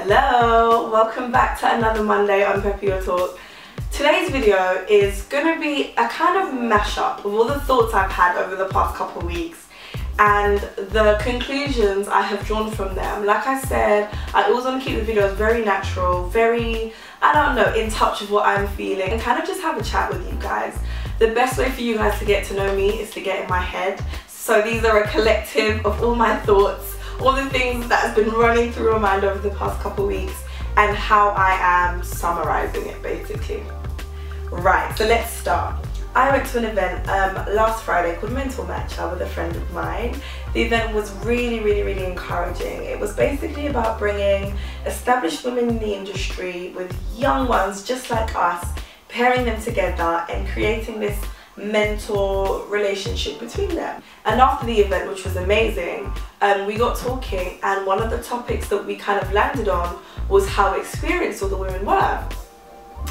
Hello, welcome back to another Monday on PEPP Talk. Today's video is going to be a kind of mashup of all the thoughts I've had over the past couple of weeks and the conclusions I have drawn from them. Like I said, I always want to keep the videos very natural, very, I don't know, in touch with what I'm feeling and kind of just have a chat with you guys. The best way for you guys to get to know me is to get in my head. So these are a collective of all my thoughts, all the things that has been running through my mind over the past couple weeks and how I am summarizing it basically. Right, so let's start. I went to an event last Friday called Mental Matcha with a friend of mine. The event was really encouraging. It was basically about bringing established women in the industry with young ones just like us, pairing them together and creating this mentor relationship between them. And after the event, which was amazing, we got talking, and one of the topics that we kind of landed on was how experienced all the women were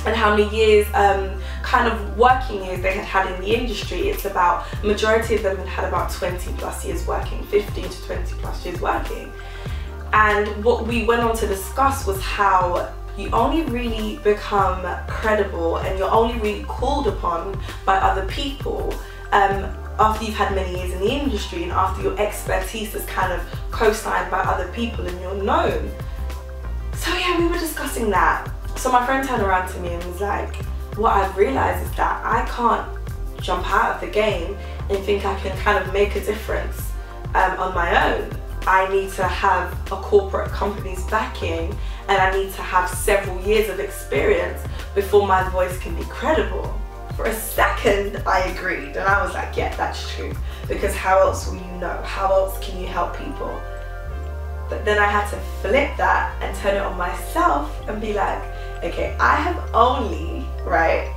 and how many years, kind of working years they had had in the industry. It's about, majority of them had about 20 plus years working, 15 to 20 plus years working. And what we went on to discuss was how you only really become credible and you're only really called upon by other people after you've had many years in the industry and after your expertise is kind of co-signed by other people and you're known. So yeah, we were discussing that. So my friend turned around to me and was like, what I've realized is that I can't jump out of the game and think I can kind of make a difference on my own. I need to have a corporate company's backing and I need to have several years of experience before my voice can be credible. For a second I agreed and I was like, yeah, that's true, because how else will you know? How else can you help people? But then I had to flip that and turn it on myself and be like, okay, I have only,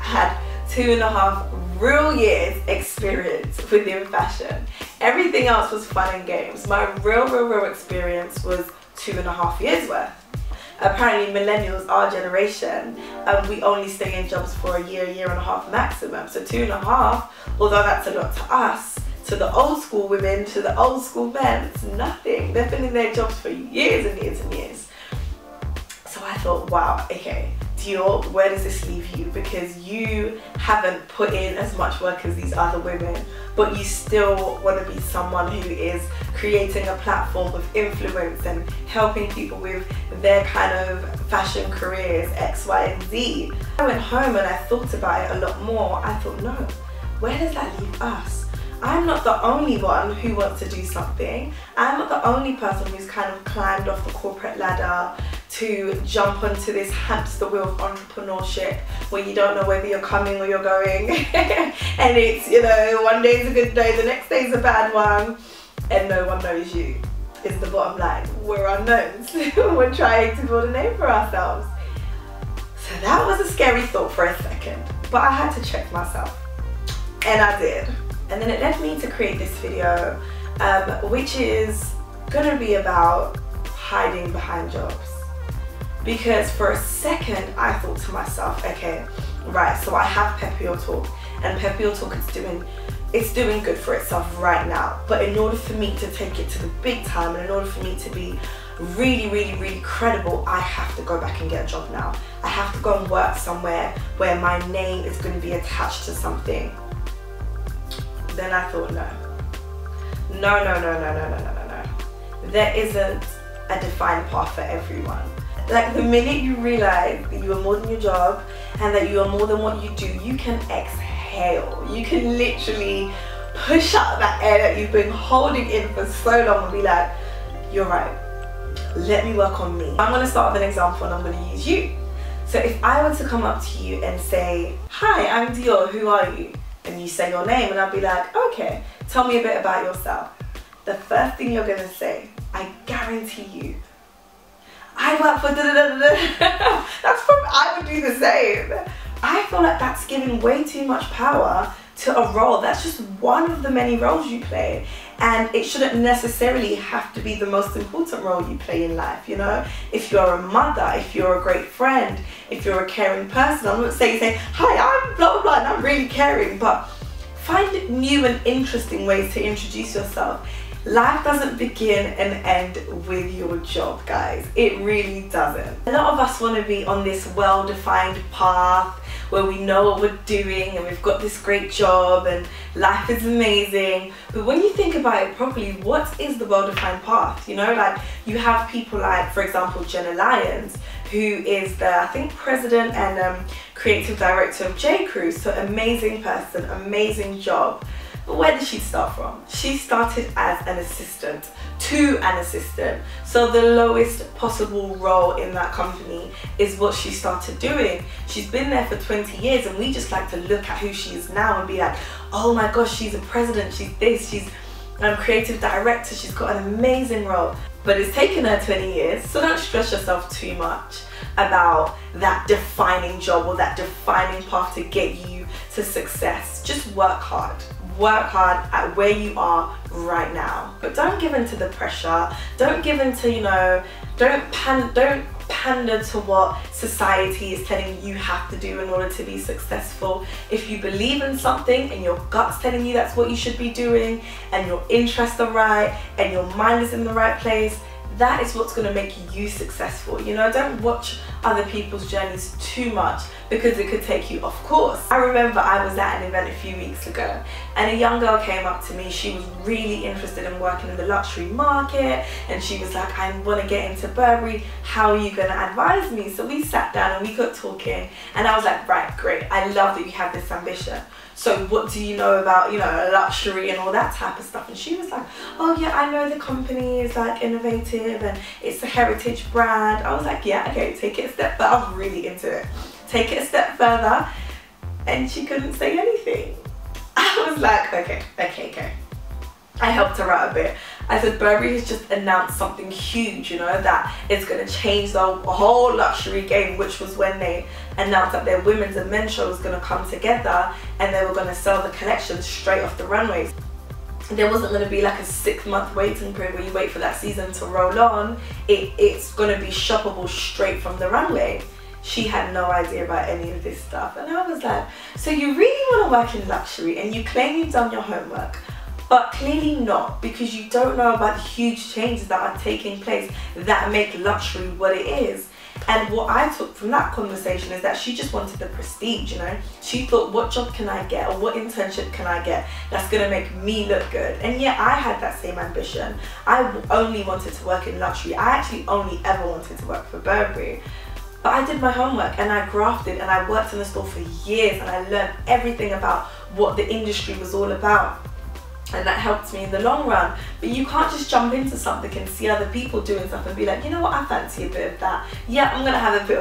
had 2.5 real years experience within fashion. Everything else was fun and games. My real experience was 2.5 years worth. Apparently millennials, our generation, we only stay in jobs for a year and a half maximum. So 2.5, although that's a lot to us, to the old school women, to the old school men, it's nothing. They've been in their jobs for years and years and years. So I thought, wow, okay, Dior, where does this leave you? Because you haven't put in as much work as these other women, but you still want to be someone who is creating a platform of influence and helping people with their kind of fashion careers, X, Y, and Z. I went home and I thought about it a lot more. I thought, no, where does that leave us? I'm not the only one who wants to do something. I'm not the only person who's kind of climbed off the corporate ladder to jump onto this hamster wheel of entrepreneurship where you don't know whether you're coming or you're going. And it's, you know, one day's a good day, the next day's a bad one, and no one knows you, is the bottom line. We're unknowns. We're trying to build a name for ourselves. So that was a scary thought for a second, but I had to check myself, and I did. And then it led me to create this video, which is gonna be about hiding behind jobs. Because for a second I thought to myself, okay, right, so I have PEPP Talk, and PEPP Talk is doing good for itself right now. But in order for me to take it to the big time, and in order for me to be really credible, I have to go back and get a job now. I have to go and work somewhere where my name is going to be attached to something. Then I thought, no. There isn't a defined path for everyone. Like the minute you realize that you are more than your job and that you are more than what you do, you can exhale. You can literally push out that air that you've been holding in for so long and be like, you're right, let me work on me. I'm going to start with an example and I'm going to use you. So if I were to come up to you and say, hi, I'm Dior, who are you? And you say your name and I'll be like, okay, tell me a bit about yourself. The first thing you're gonna say, I guarantee you, I work for da-da-da-da-da. I would do the same. I feel like that's giving way too much power to a role. That's just one of the many roles you play. And it shouldn't necessarily have to be the most important role you play in life, you know? If you're a mother, if you're a great friend, if you're a caring person, I'm not saying, hi, I'm blah, blah, blah, and I'm really caring, but find new and interesting ways to introduce yourself. Life doesn't begin and end with your job, guys. It really doesn't. A lot of us want to be on this well-defined path where we know what we're doing and we've got this great job and life is amazing. But when you think about it properly, what is the well-defined path? You know, like you have people like, for example, Jenna Lyons, who is the, I think, president and creative director of J. Crew. So amazing person, amazing job. But where did she start from? She started as an assistant to an assistant. So the lowest possible role in that company is what she started doing. She's been there for 20 years and we just like to look at who she is now and be like, oh my gosh, she's a president, she's this, she's a creative director, she's got an amazing role. But it's taken her 20 years, so don't stress yourself too much about that defining job or that defining path to get you to success. Just work hard. Work hard at where you are right now, but don't give in to the pressure. Don't give in to, you know, don't pander to what society is telling you have to do in order to be successful. If you believe in something and your gut's telling you that's what you should be doing and your interests are right and your mind is in the right place, that is what's going to make you successful. You know, don't watch other people's journeys too much because it could take you off course. I remember I was at an event a few weeks ago and a young girl came up to me. She was really interested in working in the luxury market and she was like, I want to get into Burberry, how are you going to advise me? So we sat down and we got talking and I was like, right, great, I love that you have this ambition. So what do you know about, you know, luxury and all that type of stuff? And she was like, oh yeah, I know the company is like innovative and it's a heritage brand. I was like, yeah, okay, take it a step further. I was really into it. Take it a step further. And she couldn't say anything. I was like, okay. I helped her out a bit. I said, Burberry has just announced something huge, you know, that is going to change the whole luxury game, which was when they announced that their women's and men's show was going to come together and they were going to sell the collections straight off the runways. There wasn't going to be like a 6-month waiting period where you wait for that season to roll on. It's going to be shoppable straight from the runway. She had no idea about any of this stuff. And I was like, so you really want to work in luxury and you claim you've done your homework, but clearly not, because you don't know about the huge changes that are taking place that make luxury what it is. And what I took from that conversation is that she just wanted the prestige, you know. She thought, what job can I get or what internship can I get that's going to make me look good? And yet I had that same ambition. I only wanted to work in luxury. I actually only ever wanted to work for Burberry. But I did my homework and I grafted and I worked in the store for years and I learned everything about what the industry was all about. And that helped me in the long run. But you can't just jump into something and see other people doing stuff and be like, you know what, I fancy a bit of that. Yeah, I'm gonna have a bit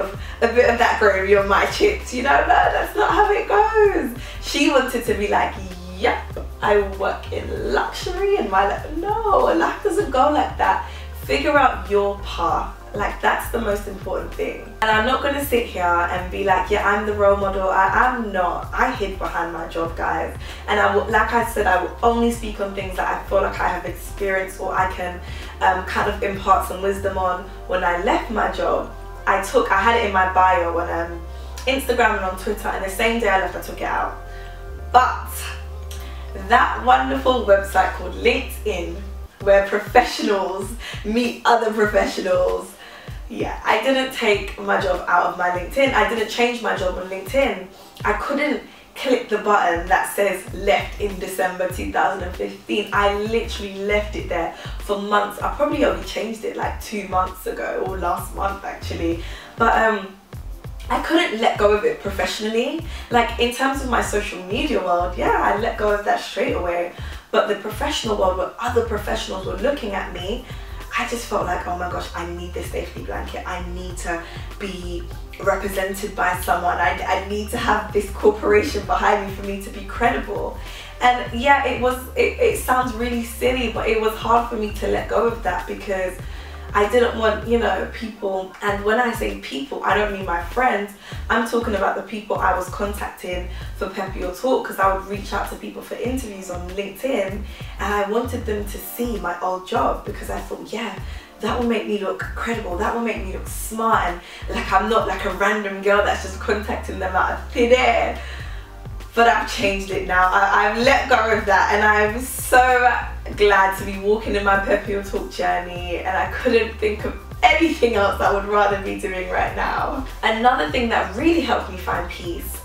of that gravy on my chips. You know, no, that's not how it goes. She wanted to be like, yep, I work in luxury and my life. No, life doesn't go like that. Figure out your path. Like, that's the most important thing. And I'm not going to sit here and be like, yeah, I'm the role model. I'm not. I hid behind my job, guys. And like I said, I will only speak on things that I feel like I have experienced or I can kind of impart some wisdom on. When I left my job, I had it in my bio on Instagram and on Twitter, and the same day I left, I took it out. But that wonderful website called LinkedIn, where professionals meet other professionals. Yeah, I didn't take my job out of my LinkedIn. I didn't change my job on LinkedIn. I couldn't click the button that says left in December 2015. I literally left it there for months. I probably only changed it like 2 months ago or last month actually. But I couldn't let go of it professionally. Like in terms of my social media world, yeah, I let go of that straight away. But the professional world, where other professionals were looking at me, I just felt like, oh my gosh, I need this safety blanket. I need to be represented by someone. I need to have this corporation behind me for me to be credible. And yeah, it sounds really silly, but it was hard for me to let go of that because I didn't want, you know, people, and when I say people, I don't mean my friends, I'm talking about the people I was contacting for PEPP Your Talk, because I would reach out to people for interviews on LinkedIn and I wanted them to see my old job because I thought, yeah, that will make me look credible, that will make me look smart and like I'm not like a random girl that's just contacting them out of thin air. but I've changed it now. I've let go of that, and I'm so glad to be walking in my Pepp Your Talk journey, and I couldn't think of anything else I would rather be doing right now. Another thing that really helped me find peace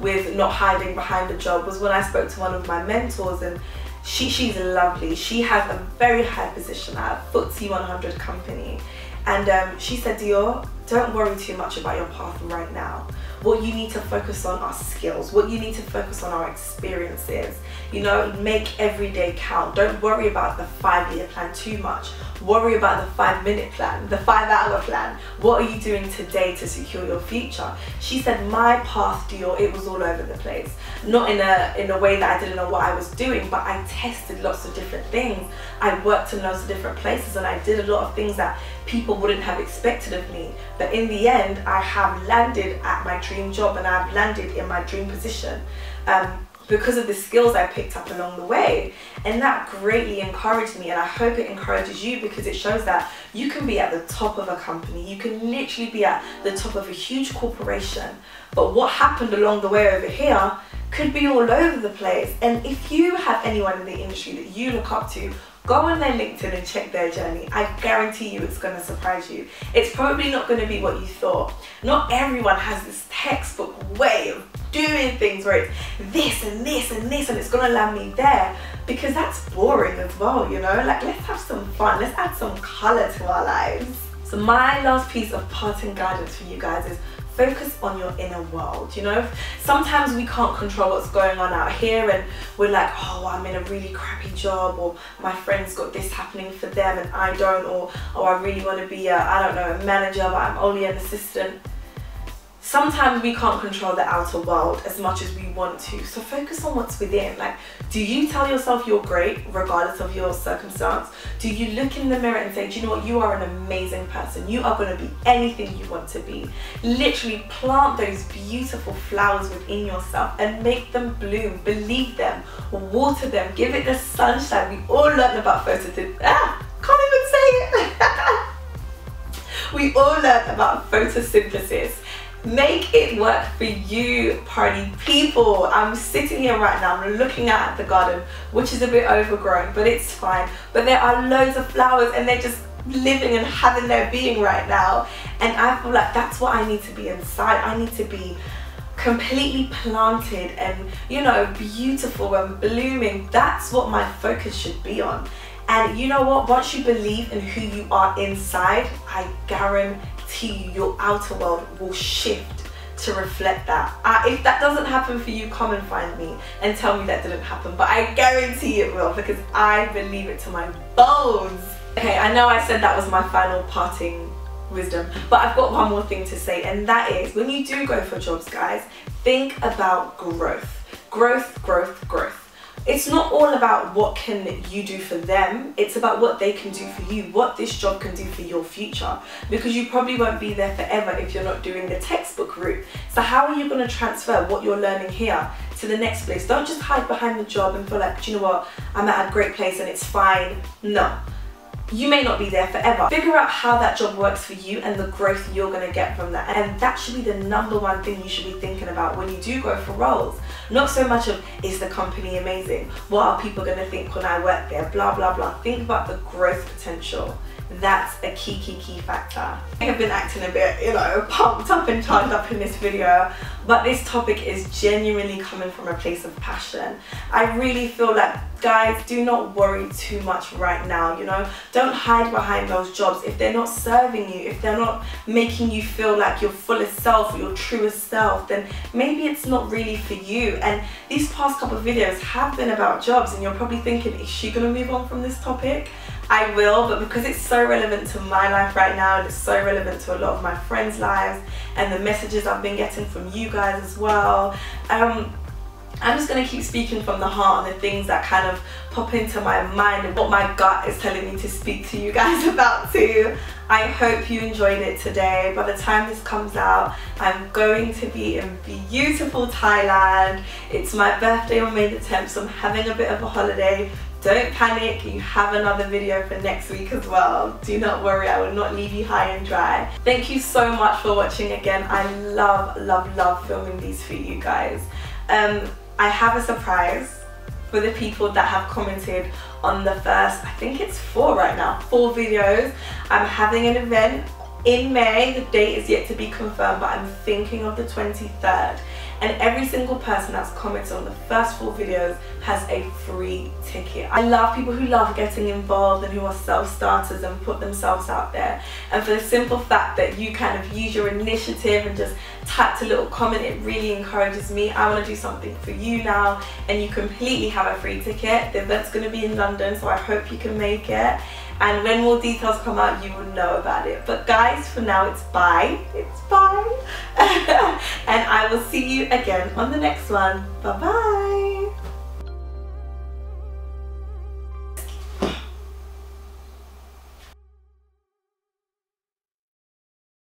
with not hiding behind a job was when I spoke to one of my mentors, and she's lovely. She has a very high position at a FTSE 100 company, and she said, Dior, don't worry too much about your path right now. What you need to focus on are skills. What you need to focus on are experiences. You know, make every day count. Don't worry about the 5-year plan too much. Worry about the 5-minute plan, the 5-hour plan. What are you doing today to secure your future? She said, my path, Dior, it was all over the place. Not in a way that I didn't know what I was doing, but I tested lots of different things. I worked in lots of different places, and I did a lot of things that people wouldn't have expected of me. But in the end, I have landed at my dream job, and I've landed in my dream position because of the skills I picked up along the way. And that greatly encouraged me, and I hope it encourages you, because it shows that you can be at the top of a company. You can literally be at the top of a huge corporation, but what happened along the way over here could be all over the place. And if you have anyone in the industry that you look up to, go on their LinkedIn and check their journey. I guarantee you it's going to surprise you. It's probably not going to be what you thought. Not everyone has this textbook way of doing things where it's this and this and this and it's going to land me there, because that's boring as well, you know? Like, let's have some fun. Let's add some color to our lives. So my last piece of parting guidance for you guys is focus on your inner world. You know, sometimes we can't control what's going on out here, and we're like, oh, I'm in a really crappy job, or my friend's got this happening for them and I don't, or oh, I really want to be I don't know, a manager, but I'm only an assistant. Sometimes we can't control the outer world as much as we want to, so focus on what's within. Like, do you tell yourself you're great regardless of your circumstance? Do you look in the mirror and say, do you know what, you are an amazing person, you are going to be anything you want to be? Literally plant those beautiful flowers within yourself and make them bloom. Believe them, water them, give it the sunshine. We all learn about photosynthesis. Can't even say it. We all learn about photosynthesis. Make it work for you, party people. I'm sitting here right now, I'm looking out at the garden, which is a bit overgrown, but it's fine. But there are loads of flowers, and they're just living and having their being right now. And I feel like that's what I need to be inside. I need to be completely planted and, you know, beautiful and blooming. That's what my focus should be on. And you know what, once you believe in who you are inside, I guarantee you, your outer world will shift to reflect that. If that doesn't happen for you, come and find me and tell me that didn't happen, but I guarantee it will, because I believe it to my bones. Okay, I know I said that was my final parting wisdom, but I've got one more thing to say, and that is, when you do go for jobs, guys, think about growth. Growth, growth, growth. It's not all about what can you do for them, it's about what they can do for you, what this job can do for your future, because you probably won't be there forever if you're not doing the textbook route. So how are you going to transfer what you're learning here to the next place? Don't just hide behind the job and feel like, do you know what, I'm at a great place and it's fine. No. You may not be there forever. Figure out how that job works for you and the growth you're going to get from that. And that should be the #1 thing you should be thinking about when you do go for roles. Not so much of, is the company amazing? What are people going to think when I work there? Blah, blah, blah. Think about the growth potential. That's a key factor. I have been acting a bit, you know, pumped up and charged up in this video, but this topic is genuinely coming from a place of passion. I really feel like, guys, do not worry too much right now, you know? Don't hide behind those jobs. If they're not serving you, if they're not making you feel like your fullest self or your truest self, then maybe it's not really for you. And these past couple of videos have been about jobs, and you're probably thinking, is she gonna move on from this topic? I will, but because it's so relevant to my life right now, and it's so relevant to a lot of my friends' lives, and the messages I've been getting from you guys as well, I'm just going to keep speaking from the heart and the things that kind of pop into my mind and what my gut is telling me to speak to you guys about too. I hope you enjoyed it today. By the time this comes out, I'm going to be in beautiful Thailand. It's my birthday on May the 10th, so I'm having a bit of a holiday. Don't panic, you have another video for next week as well. Do not worry, I will not leave you high and dry. Thank you so much for watching again. I love filming these for you guys. I have a surprise for the people that have commented on the first, I think it's 4 right now, 4 videos. I'm having an event in May. The date is yet to be confirmed, but I'm thinking of the 23rd. And every single person that's commented on the first 4 videos has a free ticket. I love people who love getting involved and who are self-starters and put themselves out there. And for the simple fact that you kind of use your initiative and just typed a little comment, it really encourages me. I want to do something for you now, and you completely have a free ticket. The event's going to be in London, so I hope you can make it. And when more details come out, you will know about it. But guys, for now, it's bye. It's bye. And I will see you again on the next one. Bye bye.